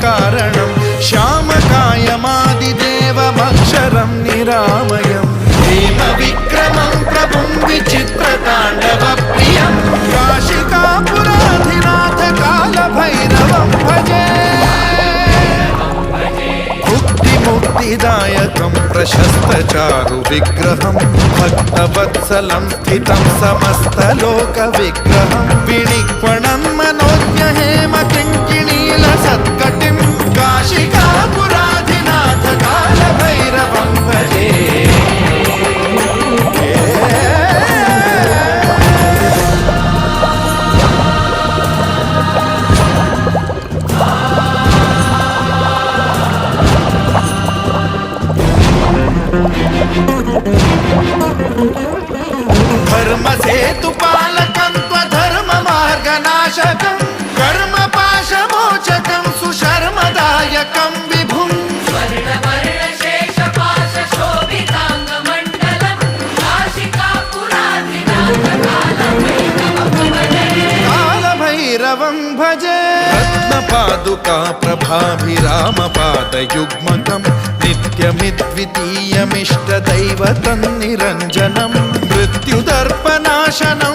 कारणं श्यामकायमादिदेवमक्षरं निरामयं भीमविक्रमं प्रभुं विचित्रताण्डवप्रियं काशिकापुराधिनाथ कालभैरवं भजे मुक्तिदायकं प्रशस्तचारु विग्रहं भक्तवत्सलं स्थितं समस्तलोकविग्रहं विनिक्वणं मनोज्ञहेम किङ्किणीलसत्कटिं काशिकापुराधिनाथ कालभैरवं भजे धर्मसेतुपालकं त्वधर्ममार्गनाशकं कर्मपाशमोचकं सुशर्मदायकं विभुं कालभैरवं भजे रत्नपादुका प्रभाभिरामपादयुग्मकं नित्यमिद्वितीयमिष्टदैवतं निरञ्जनं मृत्युदर्पनाशनं